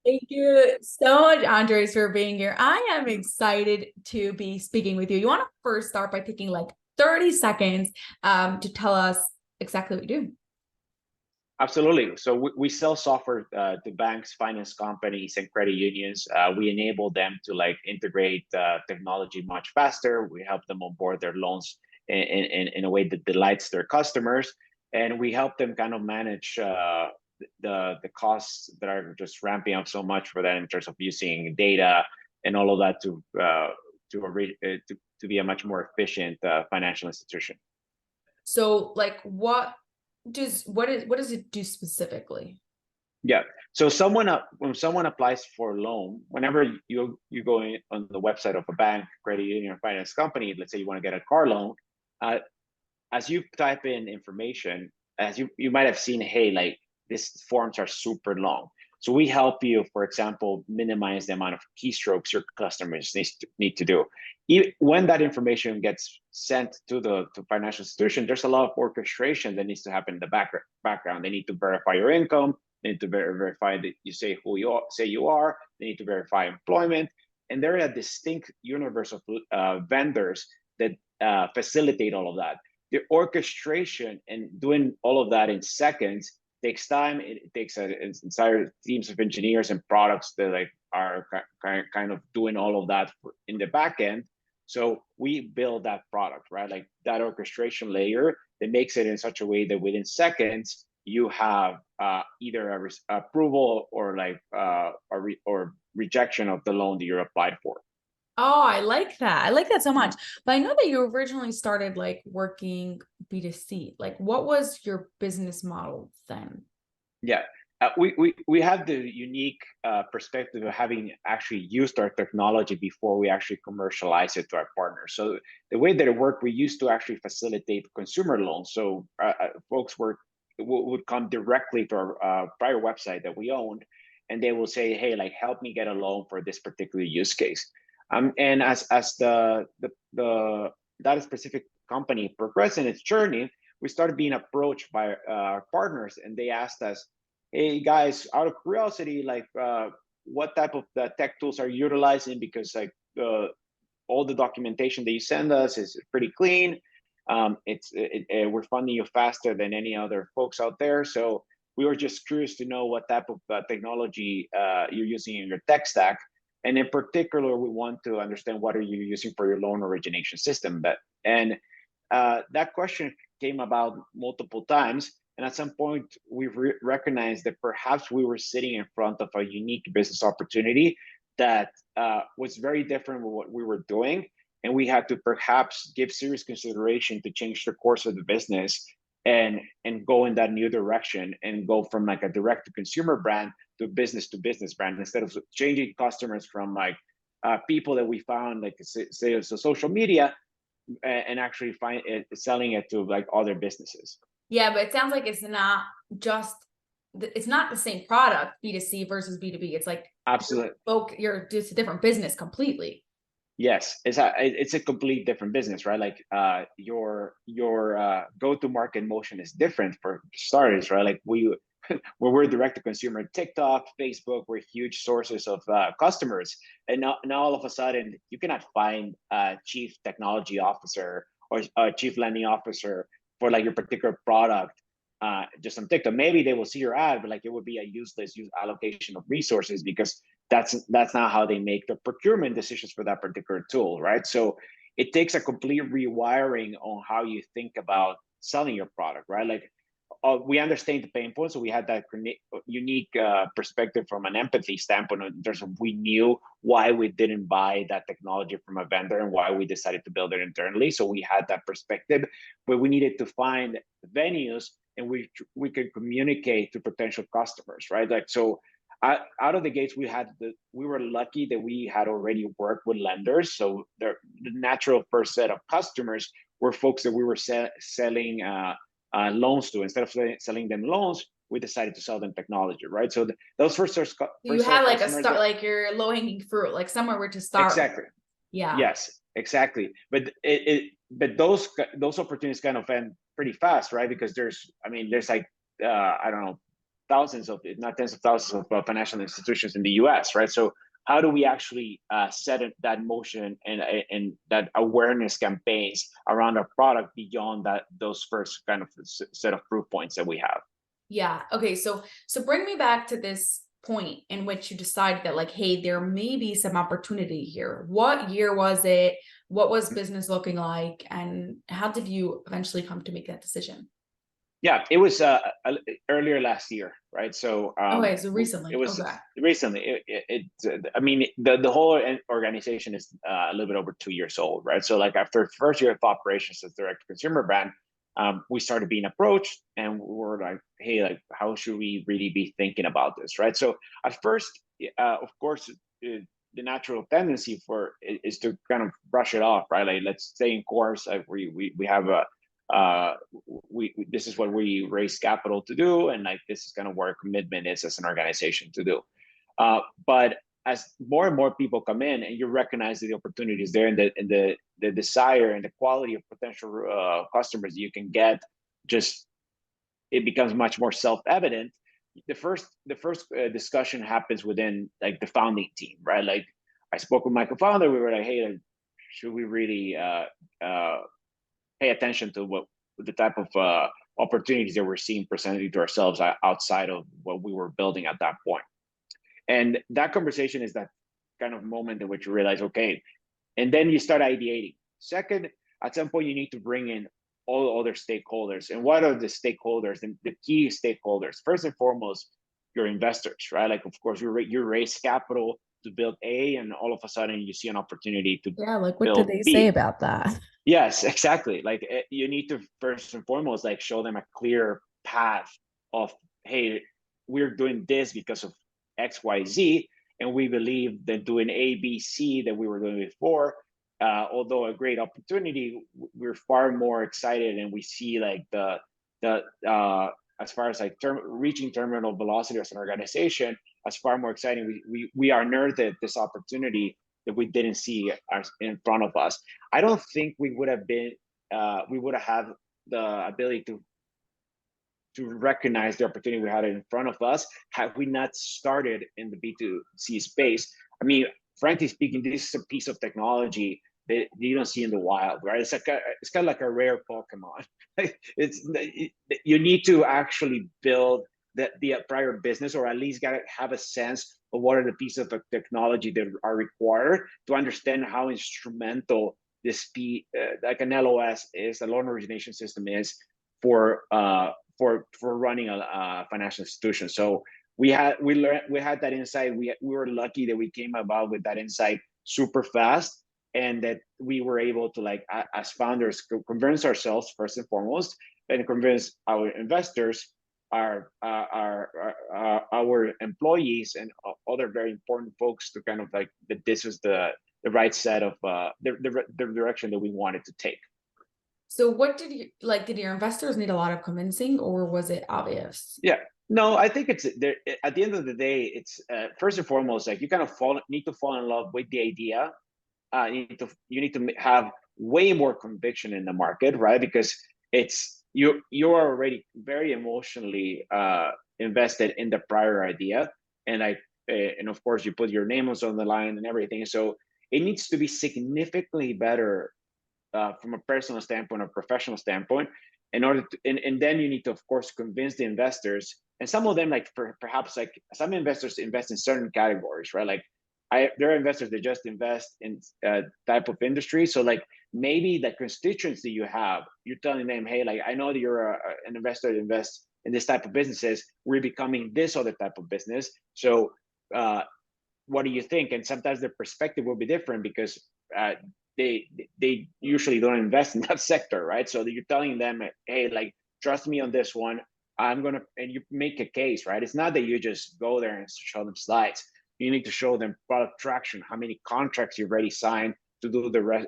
Thank you so much, Andres, for being here. I am excited to be speaking with you. You want to first start by taking like 30 seconds to tell us exactly what you do. Absolutely. So we sell software to banks, finance companies, and credit unions. We enable them to like integrate technology much faster. We help them onboard their loans in a way that delights their customers, and we help them kind of manage the costs that are just ramping up so much for them in terms of using data and all of that to be a much more efficient financial institution. So, like, what does it do specifically? Yeah. So when someone applies for a loan, whenever you go in on the website of a bank, credit union, or finance company, let's say you want to get a car loan, uh, as you type in information, as you might have seen, hey, like these forms are super long. So we help you, for example, minimize the amount of keystrokes your customers need to do. When that information gets sent to the financial institution, there's a lot of orchestration that needs to happen in the background. They need to verify your income. They need to verify that you say who you are. They need to verify employment, and there are a distinct universe of vendors that facilitate all of that. The orchestration and doing all of that in seconds takes time. It takes entire teams of engineers and products that like are kind of doing all of that in the back end. So we build that product, right? Like that orchestration layer that makes it in such a way that within seconds you have either a approval or like or rejection of the loan that you're applied for. Oh, I like that. I like that so much. But I know that you originally started like working B2C. Like, what was your business model then? Yeah, we have the unique perspective of having actually used our technology before we actually commercialize it to our partners. So the way that it worked, we used to actually facilitate consumer loans. So folks would come directly to our prior website that we owned, and they will say, "Hey, like help me get a loan for this particular use case." And as the that specific company progressed in its journey, we started being approached by our partners, and they asked us, "Hey guys, out of curiosity, like what type of tech tools are you utilizing? Because like all the documentation that you send us is pretty clean. We're funding you faster than any other folks out there. So we were just curious to know what type of technology you're using in your tech stack. And in particular, we want to understand what are you using for your loan origination system." That question came about multiple times. And at some point, we recognized that perhaps we were sitting in front of a unique business opportunity that was very different from what we were doing. And we had to perhaps give serious consideration to change the course of the business and go in that new direction and go from like a direct to consumer brand to business brand, instead of changing customers from like people that we found like say so social media and actually selling it to like other businesses. Yeah, but it sounds like just it's not the same product, B2C versus B2B. It's like Absolutely. you're just a different business completely. Yes, it's a complete different business, right? Like your go to market motion is different for starters, right? Like we're direct to consumer, TikTok, Facebook, we're huge sources of customers, and now all of a sudden you cannot find a chief technology officer or a chief lending officer for like your particular product just on TikTok. Maybe they will see your ad, but like it would be a useless allocation of resources because that's not how they make the procurement decisions for that particular tool, right? So it takes a complete rewiring on how you think about selling your product, right? Like we understand the pain points, so we had that unique perspective from an empathy standpoint in terms of we knew why we didn't buy that technology from a vendor and why we decided to build it internally. So we had that perspective, but we needed to find venues in which we could communicate to potential customers, right? Like so out of the gates, we were lucky that we had already worked with lenders. So the natural first set of customers were folks that we were selling loans to. Instead of selling them loans, we decided to sell them technology, right? So those You first set have of like a customers start, like your low hanging fruit, like somewhere where to start. exactly. Yeah. Yes, exactly. But those opportunities kind of end pretty fast, right? Because there's like I don't know, thousands of, if not tens of thousands of financial institutions in the US, right? So how do we actually set that motion and that awareness campaigns around our product beyond those first kind of set of proof points that we have? Yeah. Okay. So bring me back to this point in which you decided that like, hey, there may be some opportunity here. What year was it? What was business looking like? And how did you eventually come to make that decision? Yeah, it was earlier last year, right? So Okay, so it recently. was Okay. recently. I mean, the whole organization is a little bit over 2 years old, right? So like after first year of operations as direct to consumer brand, we started being approached, and we were like, hey, like how should we really be thinking about this, right? So at first, of course, the natural tendency is to kind of brush it off, right? Like let's stay in course. Like we have a this is what we raise capital to do, and like this is kind of where our commitment is as an organization to do. But as more and more people come in, and you recognize the opportunities there, and the desire and the quality of potential customers you can get, just it becomes much more self-evident. The first discussion happens within like the founding team, right? Like I spoke with my co-founder. We were like, hey, like, should we really pay attention to what the type of opportunities that we're seeing presented to ourselves outside of what we were building at that point. And that conversation is that kind of moment in which you realize, okay, and then you start ideating. Second, at some point you need to bring in all other stakeholders. And what are the stakeholders and the key stakeholders? First and foremost, your investors, right? Like, of course, you raise capital to build A, and all of a sudden you see an opportunity to Yeah, like what did build they say B. about that? Yes, exactly. Like you need to first and foremost like show them a clear path of, hey, we're doing this because of X, Y, Z, and we believe that doing A, B, C that we were doing before, although a great opportunity, we're far more excited, and we see like the as far as like reaching terminal velocity as an organization, as far more exciting. We are nerded this opportunity that we didn't see in front of us. I don't think we would have had the ability to recognize the opportunity we had in front of us had we not started in the B2C space. I mean, frankly speaking, this is a piece of technology that you don't see in the wild, right? It's kind of like a rare Pokemon. You need to actually build the prior business, or at least got to have a sense of what are the pieces of technology that are required to understand how instrumental this like an LOS is, a loan origination system is for running a financial institution. So we had that insight. We were lucky that we came about with that insight super fast, and that we were able to, like, as founders, convince ourselves first and foremost, and convince our investors, our employees, and other very important folks to kind of like that this was the right set of the direction that we wanted to take. So what did you like? Did your investors need a lot of convincing, or was it obvious? Yeah, no, I think it's there. At the end of the day, it's first and foremost, like, you kind of need to fall in love with the idea. You need to have way more conviction in the market, right? Because you're already very emotionally invested in the prior idea, and and of course you put your name on the line and everything. So it needs to be significantly better from a personal standpoint or professional standpoint, in order to, and then you need to, of course, convince the investors. And some of them, like, perhaps like some investors invest in certain categories, right? Like there are investors that just invest in type of industry. So like maybe the constituents that you have, you're telling them, hey, like, I know that you're an investor that invests in this type of businesses. We're becoming this other type of business. So what do you think? And sometimes their perspective will be different, because they usually don't invest in that sector, right? So you're telling them, hey, like, trust me on this one. And you make a case, right? It's not that you just go there and show them slides. You need to show them product traction, how many contracts you've already signed to do the rest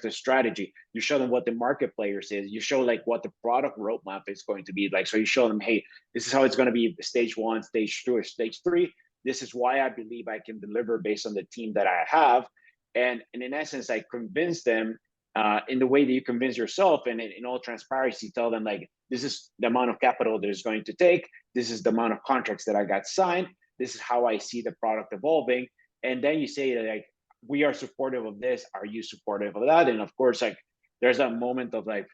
of the strategy. You show them what the market players is. You show like what the product roadmap is going to be like. So you show them, hey, this is how it's going to be stage 1, stage 2, or stage 3. This is why I believe I can deliver based on the team that I have. And in essence, I convince them in the way that you convince yourself, and in all transparency, tell them like, this is the amount of capital there's going to take, this is the amount of contracts that I got signed, this is how I see the product evolving. And then you say like, we are supportive of this, are you supportive of that? And of course, like, there's a moment of like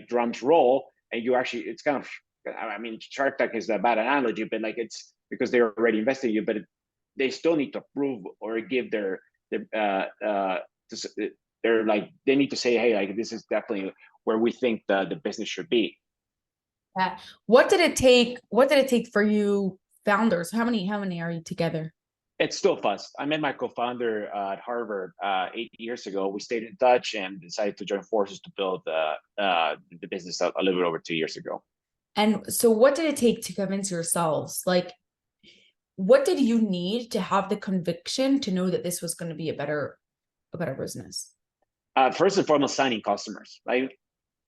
drums roll, and you actually, it's kind of, I mean, Shark Tank is a bad analogy, but like, it's because they're already invested in you, but they still need to approve or give their they're like, they need to say, hey, like, this is definitely where we think the business should be. Yeah. What did it take? What did it take for you founders? How many are you together? It's still fast. I met my co-founder at Harvard 8 years ago. We stayed in touch and decided to join forces to build the business a little bit over 2 years ago. And so what did it take to convince yourselves? Like, what did you need to have the conviction to know that this was going to be a better business? First and foremost, signing customers. Like,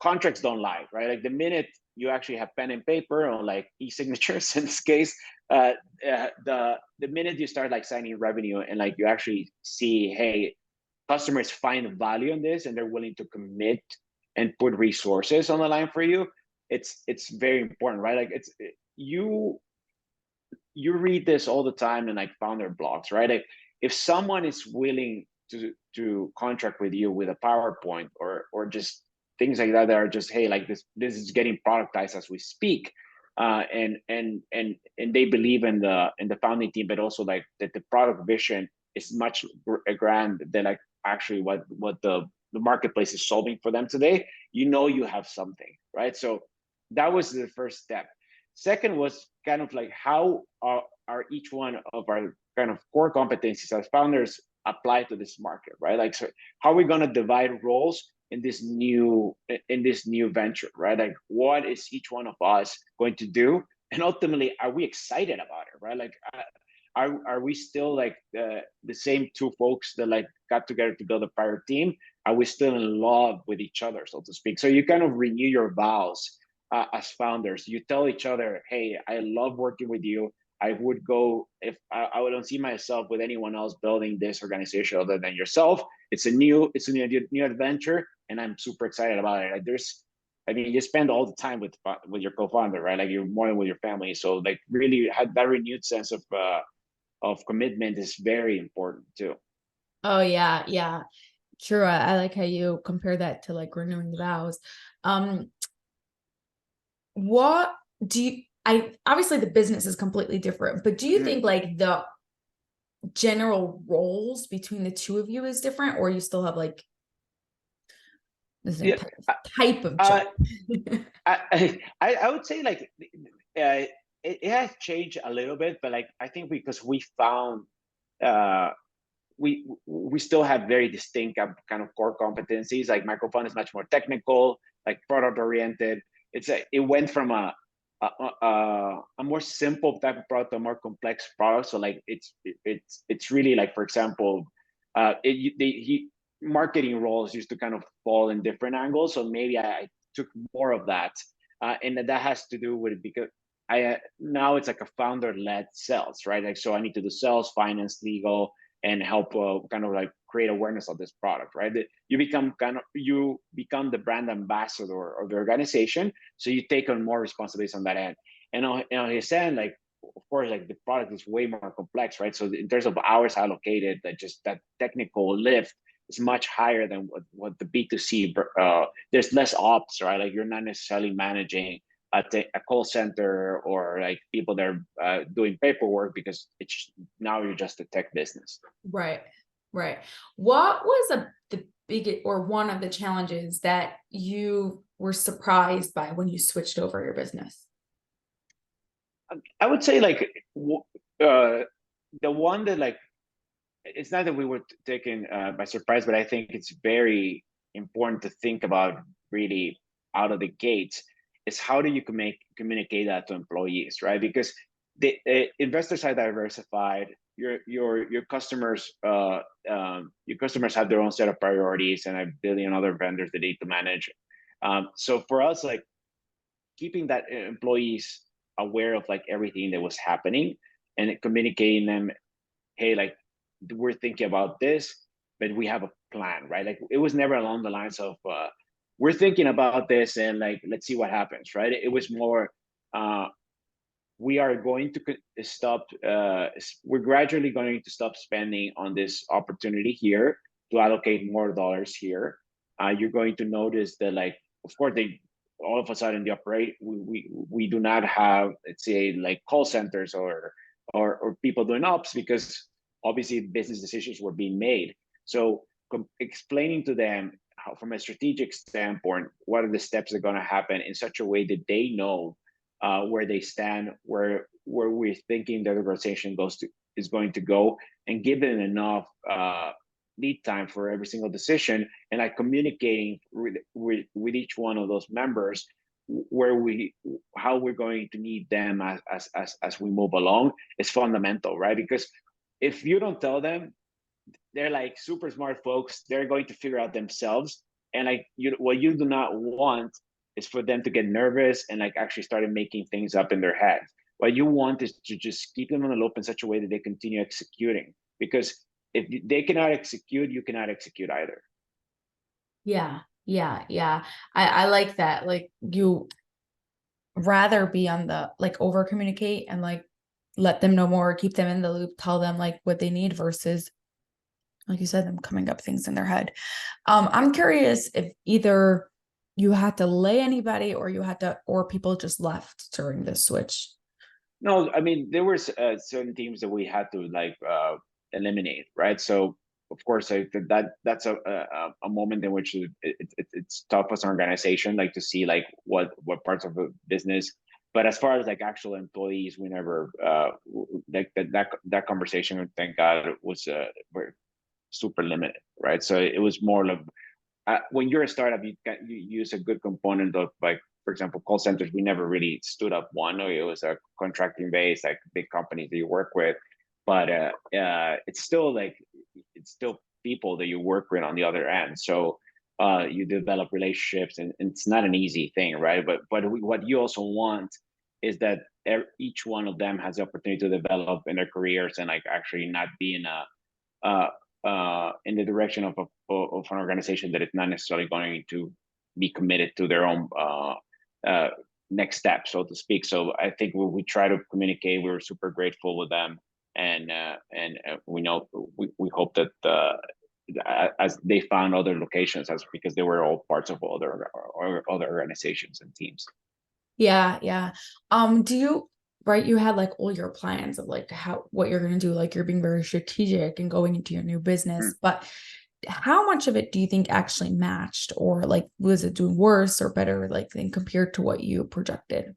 contracts don't lie, right? Like, the minute you actually have pen and paper, or like e-signatures in this case, the minute you start like signing revenue, and like you actually see, hey, customers find value in this and they're willing to commit and put resources on the line for you, it's very important, right? Like, it's you read this all the time in like founder blogs, right? Like, if someone is willing to contract with you with a PowerPoint, or just things like that are just, hey, like, this is getting productized as we speak, and they believe in the founding team, but also like that the product vision is much grand than like actually what the marketplace is solving for them today. You have something, right? So that was the first step. Second was kind of like, how are each one of our kind of core competencies as founders apply to this market, right? Like, so how are we going to divide roles in this new venture, right? Like, what is each one of us going to do, and ultimately, are we excited about it, right? Like, are we still like the same two folks that like got together to build a prior team? Are we still in love with each other, so to speak? So you kind of renew your vows as founders. You tell each other, hey, I love working with you. I would go, if I wouldn't see myself with anyone else building this organization other than yourself. It's a new adventure, and I'm super excited about it. Like, you spend all the time with your co-founder, right? Like, you're more with your family. So like, really had that renewed sense of commitment is very important too. Oh yeah, yeah. True. I like how you compare that to like renewing the vows. Um, what do you I obviously the business is completely different, but do you think like the general roles between the two of you is different, or you still have like the same Yeah. type of job? I would say like it has changed a little bit, but like, I think because we found we still have very distinct kind of core competencies. Like, microphone is much more technical, like product oriented. It went from a more simple type of product to a more complex product. So like, it's really like, for example, marketing roles used to kind of fall in different angles. So maybe I took more of that, and that has to do with, because now it's like a founder-led sales, right? Like, so I need to do sales, finance, legal, and help kind of like create awareness of this product, right? You become the brand ambassador of the organization, so you take on more responsibilities on that end. And on his end, like, of course, like, the product is way more complex, right? So in terms of hours allocated, that technical lift is much higher than what the B2C. There's less ops, right? Like, you're not necessarily managing a call center, or like people that are doing paperwork, because now you're just a tech business. Right, right. What was the biggest or one of the challenges that you were surprised by when you switched over your business? I would say like the one that, like, it's not that we were taken by surprise, but I think it's very important to think about really out of the gates, is how do you communicate that to employees, right? Because the investors are diversified. Your customers have their own set of priorities, and a billion other vendors they need to manage. So for us, like, keeping that employees aware of like everything that was happening, and communicating them, hey, like, we're thinking about this, but we have a plan, right? Like it was never along the lines of we're thinking about this and like let's see what happens, right? It was more we are going to stop. We're gradually going to stop spending on this opportunity here to allocate more dollars here. You're going to notice that, like, of course, they all of a sudden the operate. We do not have, let's say, like call centers or people doing ops because obviously business decisions were being made. So explaining to them how, from a strategic standpoint, what are the steps that are going to happen in such a way that they know where they stand, where we're thinking the organization is going to go, and give them enough lead time for every single decision, and like communicating with each one of those members how we're going to need them as we move along is fundamental, right? Because if you don't tell them, they're like super smart folks. They're going to figure out themselves. And like what you do not want is for them to get nervous and like actually started making things up in their head. What you want is to just keep them on the loop in such a way that they continue executing. Because if they cannot execute, you cannot execute either. Yeah, yeah. I like that. Like you rather be on the like over communicate and like let them know more, keep them in the loop, tell them like what they need versus like you said, them coming up things in their head. I'm curious if either you had to lay anybody or you had to, or people just left during this switch. No, I mean there were certain teams that we had to like eliminate, right? So of course, like that's a moment in which it's tough as an organization, like to see like what parts of the business. But as far as like actual employees, we never like that conversation. Thank God was super limited, right? So it was more like when you're a startup, you use a good component of like, for example, call centers. We never really stood up one. It was a contracting base, like big companies that you work with, but it's still like it's still people that you work with on the other end. So you develop relationships, and it's not an easy thing, right? But what you also want is that each one of them has the opportunity to develop in their careers and like actually not be in the direction of an organization that is not necessarily going to be committed to their own next step, so to speak. So I think we try to communicate. We were super grateful with them, and we know we hope that as they found other locations, as because they were all parts of other organizations and teams. Yeah. Do you, right? You had like all your plans of like what you're going to do, like you're being very strategic and going into your new business, but how much of it do you think actually matched, or like was it doing worse or better, like than compared to what you projected?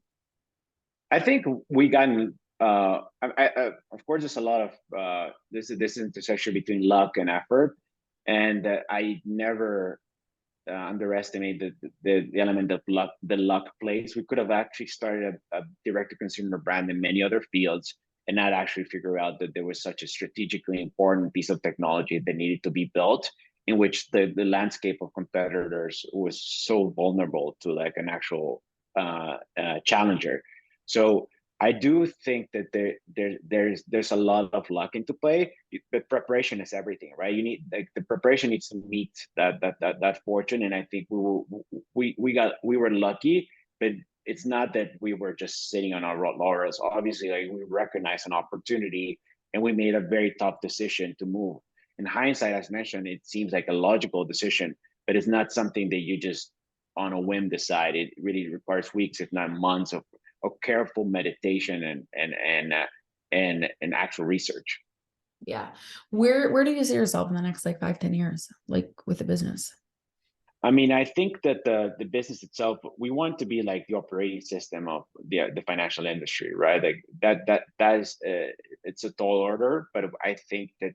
I think we gotten of course there's a lot of this intersection between luck and effort, and I never underestimate the element of luck. The luck plays. We could have actually started a direct to consumer brand in many other fields and not actually figure out that there was such a strategically important piece of technology that needed to be built, in which the landscape of competitors was so vulnerable to like an actual challenger. So I do think that there's a lot of luck into play, but preparation is everything, right? You need like the preparation needs to meet that fortune, and I think we were lucky, but it's not that we were just sitting on our laurels. Obviously, like we recognized an opportunity, and we made a very tough decision to move. In hindsight, as mentioned, it seems like a logical decision, but it's not something that you just on a whim decide. It really requires weeks, if not months, of careful meditation and actual research. Yeah. Where do you see yourself in the next like 5, 10 years, like with the business? I mean, I think that the business itself, we want to be like the operating system of the financial industry, right? Like that is it's a tall order, but I think that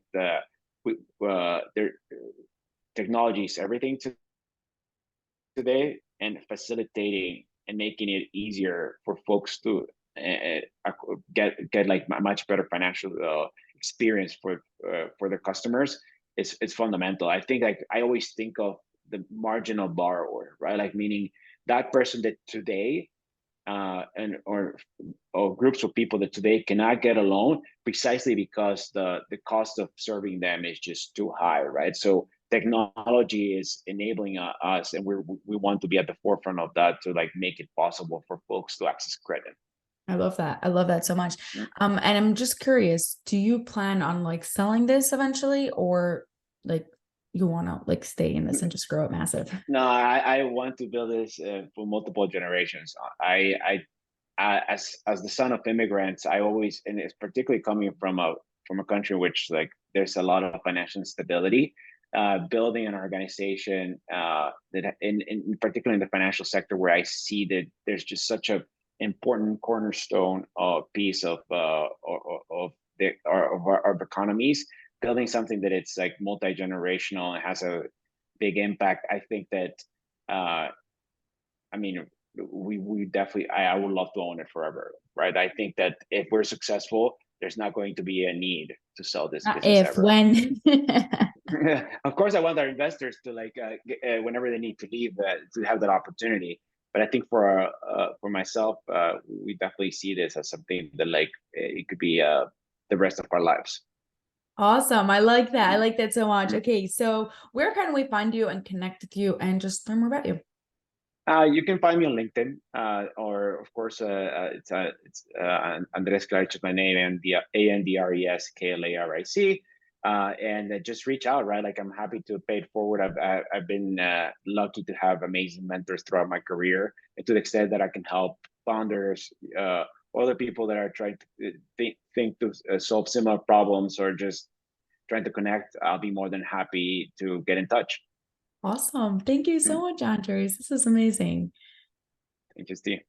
there technology is everything today, and facilitating and making it easier for folks to get like a much better financial experience for the customers. It's fundamental. I think like I always think of the marginal borrower, right? Like meaning that person that today and or groups of people that today cannot get a loan precisely because the cost of serving them is just too high, right? So technology is enabling us, and we want to be at the forefront of that to like make it possible for folks to access credit. I love that. I love that so much. Mm. And I'm just curious, do you plan on like selling this eventually, or like you want to like stay in this and just grow it massive? No, I want to build this for multiple generations. As the son of immigrants, I always, and it's particularly coming from a country which like there's a lot of financial instability. Building an organization that in particular in the financial sector where I see that there's just such a important cornerstone piece of our economies. Building something that it's like multi-generational and has a big impact. I think that I mean we definitely I would love to own it forever, right? I think that if we're successful, there's not going to be a need to sell this Not business if, ever. when. Of course, I want our investors to like whenever they need to leave to have that opportunity. But I think for myself, we definitely see this as something that like it could be the rest of our lives. Awesome. I like that. I like that so much. Okay, so where can we find you and connect with you and just learn more about you? You can find me on LinkedIn, or of course, it's Andres Klaric is my name, and the Andres Klaric, and just reach out, right? Like I'm happy to pay it forward. I've been lucky to have amazing mentors throughout my career, and to the extent that I can help founders, other people that are trying to think to solve similar problems or just trying to connect, I'll be more than happy to get in touch. Awesome. Thank you so much, Andres. This is amazing. Thank you, Steve.